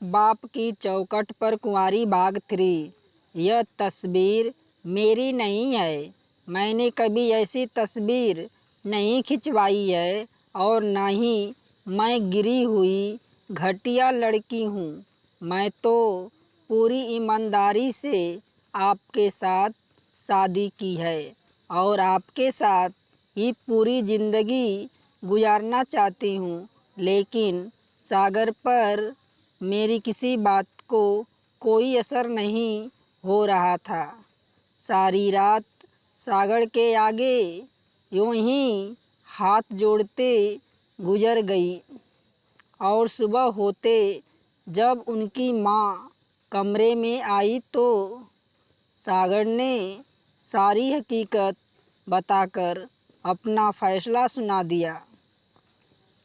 बाप की चौखट पर कुंवारी बाग 3। यह तस्वीर मेरी नहीं है। मैंने कभी ऐसी तस्वीर नहीं खिंचवाई है और ना ही मैं गिरी हुई घटिया लड़की हूँ। मैं तो पूरी ईमानदारी से आपके साथ शादी की है और आपके साथ ही पूरी ज़िंदगी गुजारना चाहती हूँ। लेकिन सागर पर मेरी किसी बात को कोई असर नहीं हो रहा था। सारी रात सागर के आगे यूं ही हाथ जोड़ते गुजर गई और सुबह होते जब उनकी माँ कमरे में आई तो सागर ने सारी हकीकत बताकर अपना फ़ैसला सुना दिया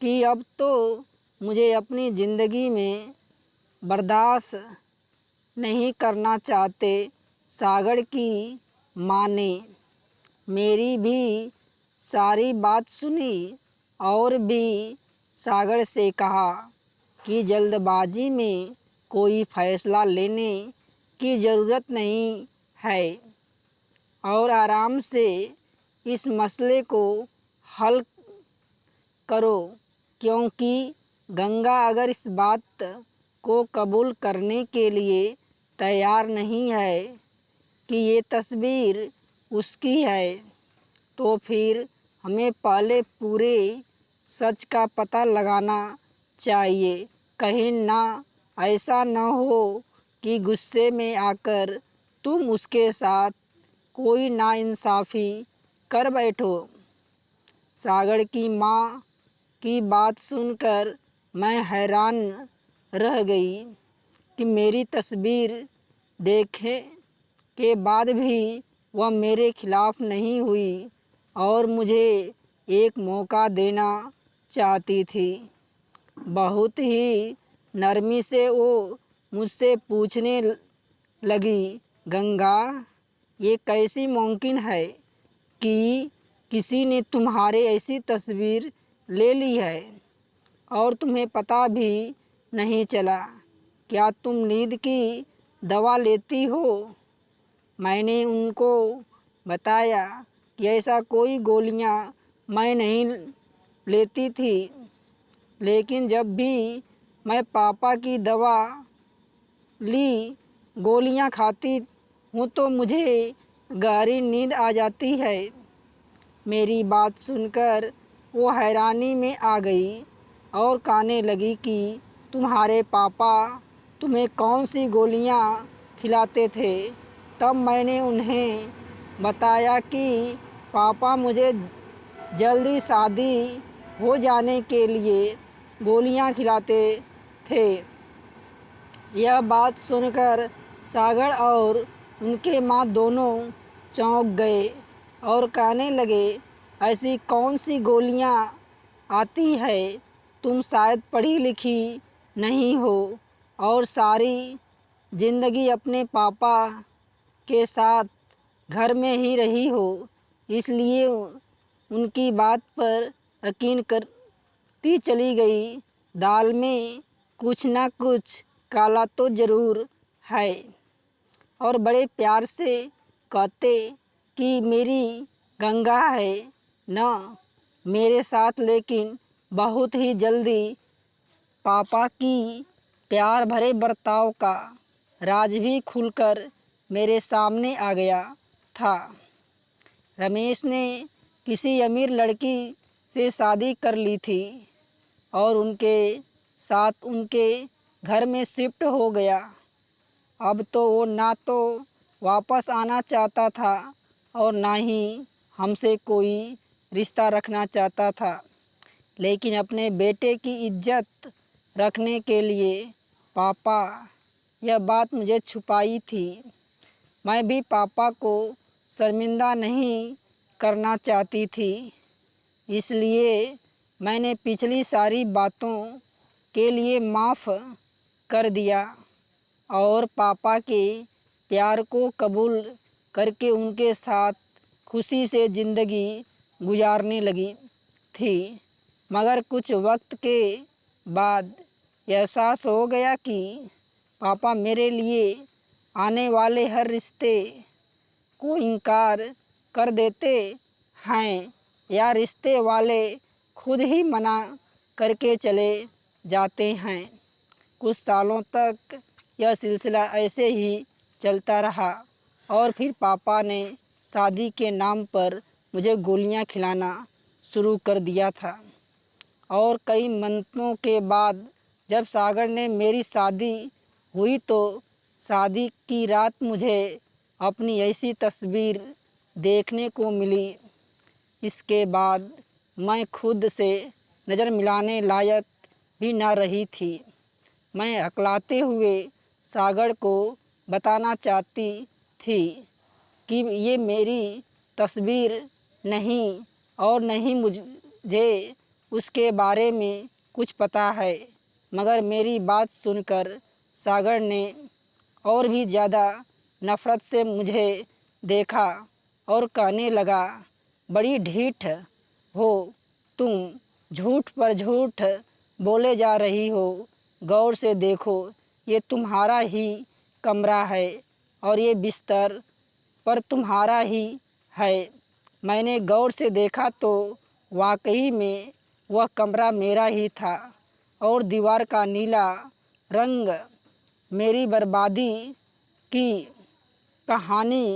कि अब तो मुझे अपनी ज़िंदगी में बर्दाश्त नहीं करना चाहते। सागर की माँ ने मेरी भी सारी बात सुनी और भी सागर से कहा कि जल्दबाजी में कोई फ़ैसला लेने की ज़रूरत नहीं है और आराम से इस मसले को हल करो, क्योंकि गंगा अगर इस बात को कबूल करने के लिए तैयार नहीं है कि ये तस्वीर उसकी है, तो फिर हमें पहले पूरे सच का पता लगाना चाहिए। कहीं ना ऐसा न हो कि गुस्से में आकर तुम उसके साथ कोई नाइंसाफ़ी कर बैठो। सागर की माँ की बात सुनकर मैं हैरान रह गई कि मेरी तस्वीर देखे के बाद भी वह मेरे खिलाफ़ नहीं हुई और मुझे एक मौका देना चाहती थी। बहुत ही नरमी से वो मुझसे पूछने लगी, गंगा, ये कैसी मुमकिन है कि किसी ने तुम्हारे ऐसी तस्वीर ले ली है और तुम्हें पता भी नहीं चला? क्या तुम नींद की दवा लेती हो? मैंने उनको बताया कि ऐसा कोई गोलियां मैं नहीं लेती थी, लेकिन जब भी मैं पापा की दवा ली गोलियां खाती हूँ तो मुझे गहरी नींद आ जाती है। मेरी बात सुनकर वो हैरानी में आ गई और कहने लगी कि तुम्हारे पापा तुम्हें कौन सी गोलियां खिलाते थे? तब मैंने उन्हें बताया कि पापा मुझे जल्दी शादी हो जाने के लिए गोलियां खिलाते थे। यह बात सुनकर सागर और उनके माँ दोनों चौंक गए और कहने लगे, ऐसी कौन सी गोलियां आती है? तुम शायद पढ़ी लिखी नहीं हो और सारी ज़िंदगी अपने पापा के साथ घर में ही रही हो, इसलिए उनकी बात पर यकीन करती चली गई। दाल में कुछ ना कुछ काला तो ज़रूर है। और बड़े प्यार से कहते कि मेरी गंगा है ना मेरे साथ, लेकिन बहुत ही जल्दी पापा की प्यार भरे बर्ताव का राज भी खुलकर मेरे सामने आ गया था। रमेश ने किसी अमीर लड़की से शादी कर ली थी और उनके साथ उनके घर में शिफ्ट हो गया। अब तो वो ना तो वापस आना चाहता था और ना ही हमसे कोई रिश्ता रखना चाहता था, लेकिन अपने बेटे की इज्जत रखने के लिए पापा यह बात मुझे छुपाई थी। मैं भी पापा को शर्मिंदा नहीं करना चाहती थी, इसलिए मैंने पिछली सारी बातों के लिए माफ़ कर दिया और पापा के प्यार को कबूल करके उनके साथ खुशी से ज़िंदगी गुजारने लगी थी। मगर कुछ वक्त के बाद एहसास हो गया कि पापा मेरे लिए आने वाले हर रिश्ते को इनकार कर देते हैं या रिश्ते वाले खुद ही मना करके चले जाते हैं। कुछ सालों तक यह सिलसिला ऐसे ही चलता रहा और फिर पापा ने शादी के नाम पर मुझे गोलियां खिलाना शुरू कर दिया था। और कई मन्नतों के बाद जब सागर ने मेरी शादी हुई तो शादी की रात मुझे अपनी ऐसी तस्वीर देखने को मिली। इसके बाद मैं खुद से नज़र मिलाने लायक भी न रही थी। मैं हकलाते हुए सागर को बताना चाहती थी कि ये मेरी तस्वीर नहीं और नहीं मुझे उसके बारे में कुछ पता है। मगर मेरी बात सुनकर सागर ने और भी ज़्यादा नफ़रत से मुझे देखा और कहने लगा, बड़ी ढीठ हो तुम, झूठ पर झूठ बोले जा रही हो। गौर से देखो, ये तुम्हारा ही कमरा है और ये बिस्तर पर तुम्हारा ही है। मैंने गौर से देखा तो वाकई में वह कमरा मेरा ही था और दीवार का नीला रंग मेरी बर्बादी की कहानी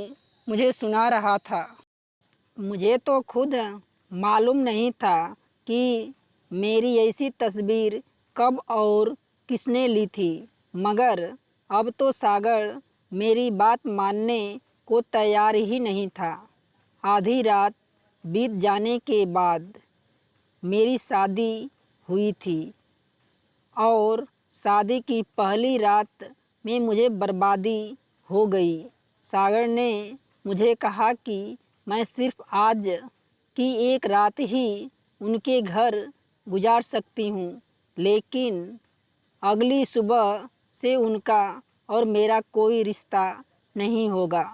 मुझे सुना रहा था। मुझे तो खुद मालूम नहीं था कि मेरी ऐसी तस्वीर कब और किसने ली थी। मगर अब तो सागर मेरी बात मानने को तैयार ही नहीं था। आधी रात बीत जाने के बाद मेरी शादी हुई थी और शादी की पहली रात में मुझे बर्बादी हो गई। सागर ने मुझे कहा कि मैं सिर्फ आज की एक रात ही उनके घर गुजार सकती हूँ, लेकिन अगली सुबह से उनका और मेरा कोई रिश्ता नहीं होगा।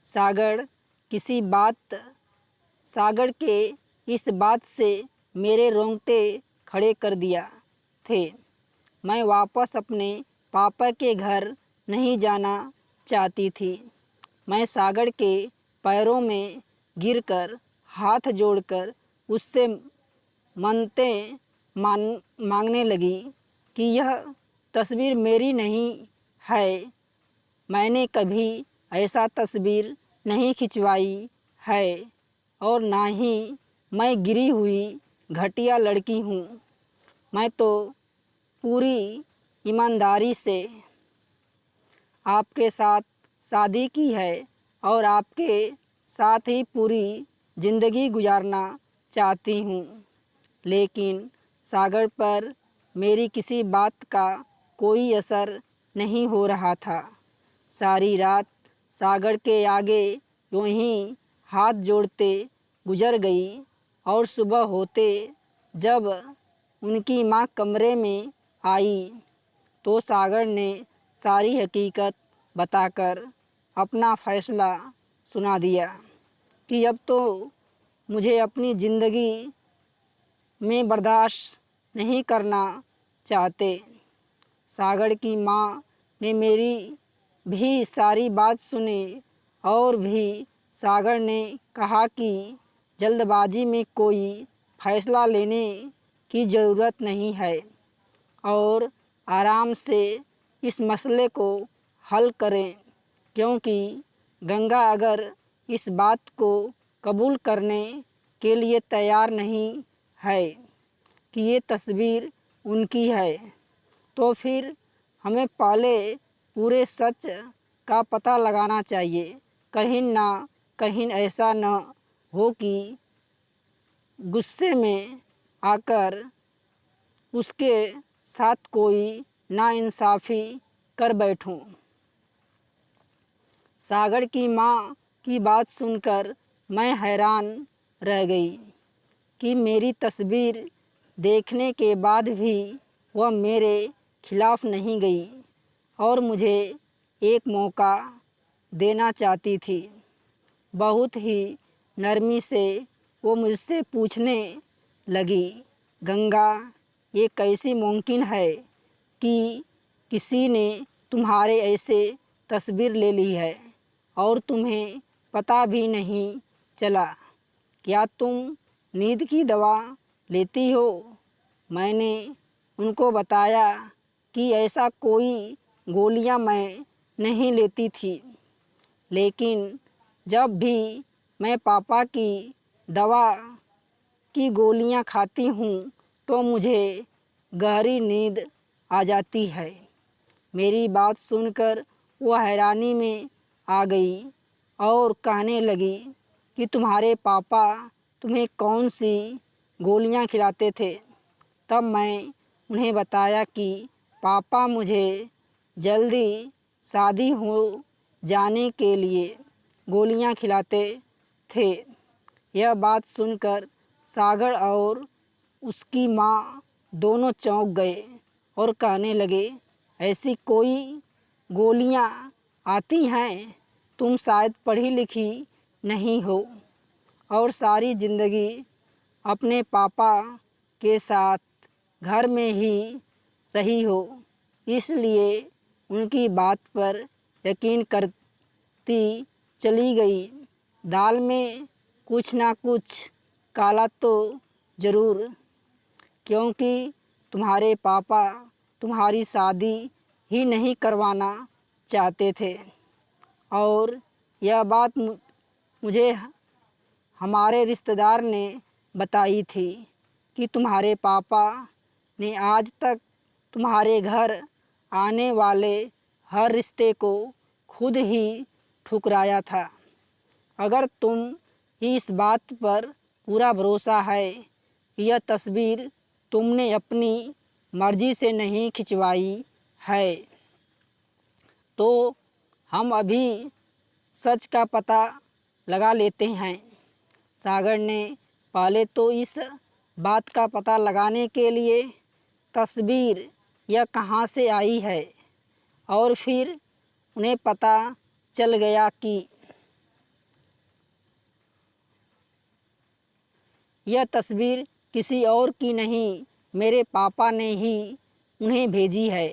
सागर के इस बात से मेरे रोंगटे खड़े कर दिया थे। मैं वापस अपने पापा के घर नहीं जाना चाहती थी। मैं सागर के पैरों में गिरकर हाथ जोड़कर उससे मन्नतें मांगने लगी कि यह तस्वीर मेरी नहीं है। मैंने कभी ऐसा तस्वीर नहीं खिंचवाई है और ना ही मैं गिरी हुई घटिया लड़की हूँ। मैं तो पूरी ईमानदारी से आपके साथ शादी की है और आपके साथ ही पूरी ज़िंदगी गुजारना चाहती हूँ। लेकिन सागर पर मेरी किसी बात का कोई असर नहीं हो रहा था। सारी रात सागर के आगे यूँ ही हाथ जोड़ते गुजर गई और सुबह होते जब उनकी माँ कमरे में आई तो सागर ने सारी हकीकत बताकर अपना फ़ैसला सुना दिया कि अब तो मुझे अपनी ज़िंदगी में बर्दाश्त नहीं करना चाहते। सागर की माँ ने मेरी भी सारी बात सुनी और भी सागर ने कहा कि जल्दबाजी में कोई फ़ैसला लेने की ज़रूरत नहीं है और आराम से इस मसले को हल करें, क्योंकि गंगा अगर इस बात को कबूल करने के लिए तैयार नहीं है कि ये तस्वीर उनकी है, तो फिर हमें पहले पूरे सच का पता लगाना चाहिए। कहीं ना कहीं ऐसा न हो कि गुस्से में आकर उसके साथ कोई नाइंसाफ़ी कर बैठूं। सागर की माँ की बात सुनकर मैं हैरान रह गई कि मेरी तस्वीर देखने के बाद भी वह मेरे खिलाफ़ नहीं गई और मुझे एक मौका देना चाहती थी। बहुत ही नरमी से वो मुझसे पूछने लगी, गंगा, ये कैसे मुमकिन है कि किसी ने तुम्हारे ऐसे तस्वीर ले ली है और तुम्हें पता भी नहीं चला। क्या तुम नींद की दवा लेती हो? मैंने उनको बताया कि ऐसा कोई गोलियां मैं नहीं लेती थी, लेकिन जब भी मैं पापा की दवा की गोलियां खाती हूँ तो मुझे गहरी नींद आ जाती है। मेरी बात सुनकर वह हैरानी में आ गई और कहने लगी कि तुम्हारे पापा तुम्हें कौन सी गोलियां खिलाते थे? तब मैं उन्हें बताया कि पापा मुझे जल्दी शादी हो जाने के लिए गोलियां खिलाते थे। यह बात सुनकर सागर और उसकी माँ दोनों चौंक गए और कहने लगे, ऐसी कोई गोलियां आती हैं? तुम शायद पढ़ी लिखी नहीं हो और सारी ज़िंदगी अपने पापा के साथ घर में ही रही हो, इसलिए उनकी बात पर यकीन करती चली गई। दाल में कुछ ना कुछ काला तो ज़रूर, क्योंकि तुम्हारे पापा तुम्हारी शादी ही नहीं करवाना चाहते थे। और यह बात मुझे हमारे रिश्तेदार ने बताई थी कि तुम्हारे पापा ने आज तक तुम्हारे घर आने वाले हर रिश्ते को खुद ही ठुकराया था। अगर तुम इस बात पर पूरा भरोसा है कि यह तस्वीर तुमने अपनी मर्ज़ी से नहीं खिंचवाई है, तो हम अभी सच का पता लगा लेते हैं। सागर ने पहले तो इस बात का पता लगाने के लिए तस्वीर यह कहाँ से आई है, और फिर उन्हें पता चल गया कि यह तस्वीर किसी और की नहीं, मेरे पापा ने ही उन्हें भेजी है।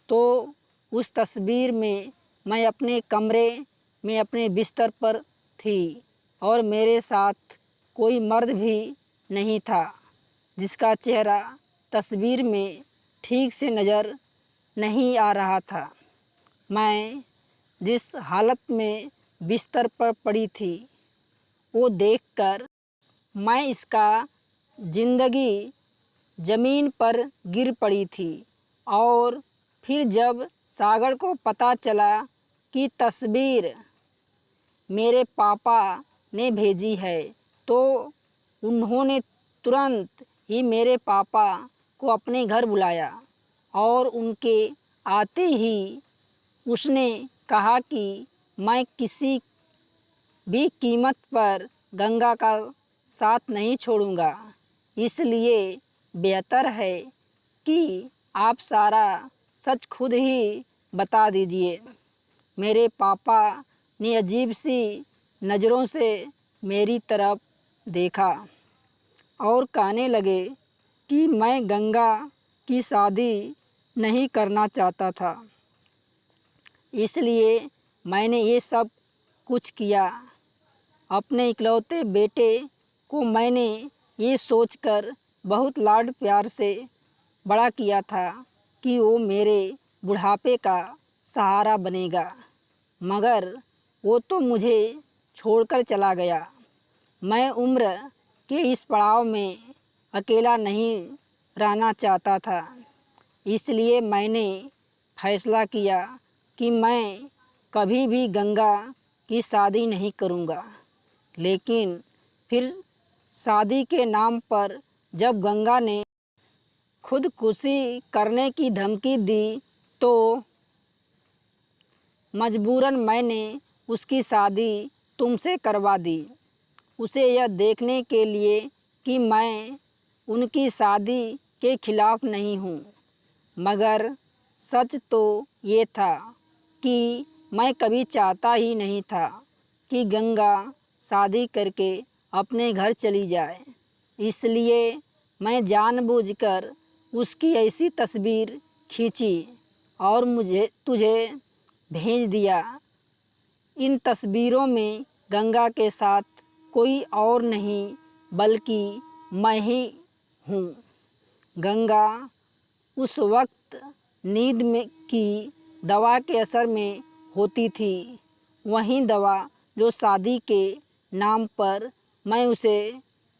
तो उस तस्वीर में मैं अपने कमरे में अपने बिस्तर पर थी और मेरे साथ कोई मर्द भी नहीं था जिसका चेहरा तस्वीर में ठीक से नज़र नहीं आ रहा था। मैं जिस हालत में बिस्तर पर पड़ी थी वो देखकर मैं इसका ज़िंदगी ज़मीन पर गिर पड़ी थी। और फिर जब सागर को पता चला कि तस्वीर मेरे पापा ने भेजी है, तो उन्होंने तुरंत ही मेरे पापा को अपने घर बुलाया और उनके आते ही उसने कहा कि मैं किसी भी कीमत पर गंगा का साथ नहीं छोड़ूंगा, इसलिए बेहतर है कि आप सारा सच खुद ही बता दीजिए। मेरे पापा ने अजीब सी नज़रों से मेरी तरफ देखा और कहने लगे कि मैं गंगा की शादी नहीं करना चाहता था, इसलिए मैंने ये सब कुछ किया। अपने इकलौते बेटे को मैंने ये सोचकर बहुत लाड प्यार से बड़ा किया था कि वो मेरे बुढ़ापे का सहारा बनेगा, मगर वो तो मुझे छोड़कर चला गया। मैं उम्र के इस पड़ाव में अकेला नहीं रहना चाहता था, इसलिए मैंने फैसला किया कि मैं कभी भी गंगा की शादी नहीं करूँगा। लेकिन फिर शादी के नाम पर जब गंगा ने खुदकुशी करने की धमकी दी, तो मजबूरन मैंने उसकी शादी तुमसे करवा दी, उसे यह देखने के लिए कि मैं उनकी शादी के खिलाफ़ नहीं हूँ। मगर सच तो ये था कि मैं कभी चाहता ही नहीं था कि गंगा शादी करके अपने घर चली जाए, इसलिए मैं जानबूझकर उसकी ऐसी तस्वीर खींची और मुझे तुझे भेज दिया। इन तस्वीरों में गंगा के साथ कोई और नहीं बल्कि मैं ही हूँ। गंगा उस वक्त नींद में की दवा के असर में होती थी, वही दवा जो शादी के नाम पर मैं उसे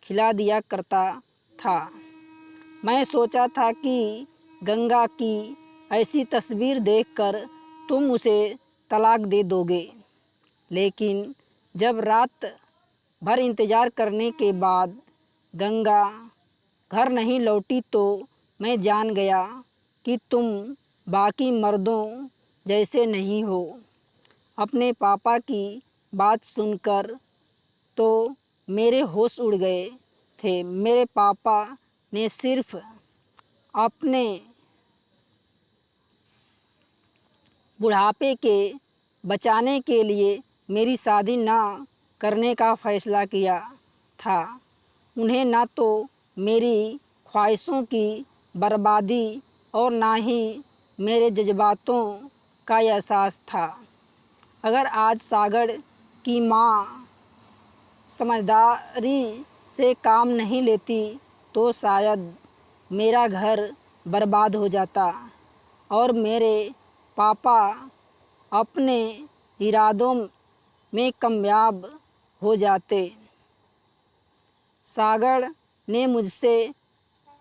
खिला दिया करता था। मैं सोचा था कि गंगा की ऐसी तस्वीर देखकर तुम उसे तलाक दे दोगे, लेकिन जब रात भर इंतज़ार करने के बाद गंगा घर नहीं लौटी तो मैं जान गया कि तुम बाकी मर्दों जैसे नहीं हो। अपने पापा की बात सुनकर तो मेरे होश उड़ गए थे। मेरे पापा ने सिर्फ अपने बुढ़ापे के बचाने के लिए मेरी शादी ना करने का फ़ैसला किया था। उन्हें ना तो मेरी ख्वाहिशों की बर्बादी और ना ही मेरे जज्बातों का एहसास था। अगर आज सागर की माँ समझदारी से काम नहीं लेती तो शायद मेरा घर बर्बाद हो जाता और मेरे पापा अपने इरादों में कामयाब हो जाते। सागर ने मुझसे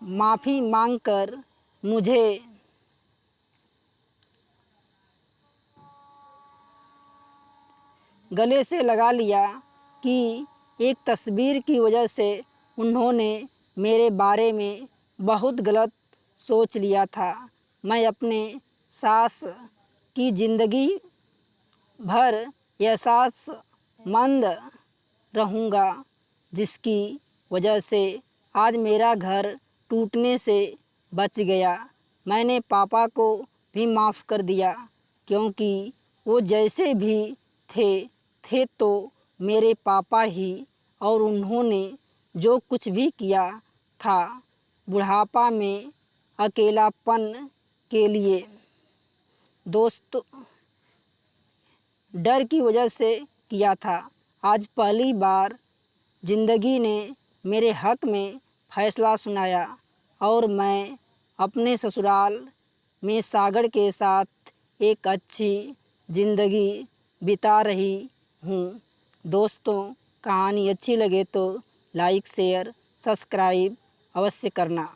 माफ़ी मांगकर मुझे गले से लगा लिया कि एक तस्वीर की वजह से उन्होंने मेरे बारे में बहुत गलत सोच लिया था। मैं अपने सास की ज़िंदगी भर एहसासमंद रहूँगा, जिसकी वजह से आज मेरा घर टूटने से बच गया। मैंने पापा को भी माफ़ कर दिया, क्योंकि वो जैसे भी थे तो मेरे पापा ही, और उन्होंने जो कुछ भी किया था बुढ़ापा में अकेलापन के लिए, दोस्तों डर की वजह से किया था। आज पहली बार ज़िंदगी ने मेरे हक़ में फ़ैसला सुनाया और मैं अपने ससुराल में सागर के साथ एक अच्छी ज़िंदगी बिता रही हूँ। दोस्तों, कहानी अच्छी लगे तो लाइक शेयर सब्सक्राइब अवश्य करना।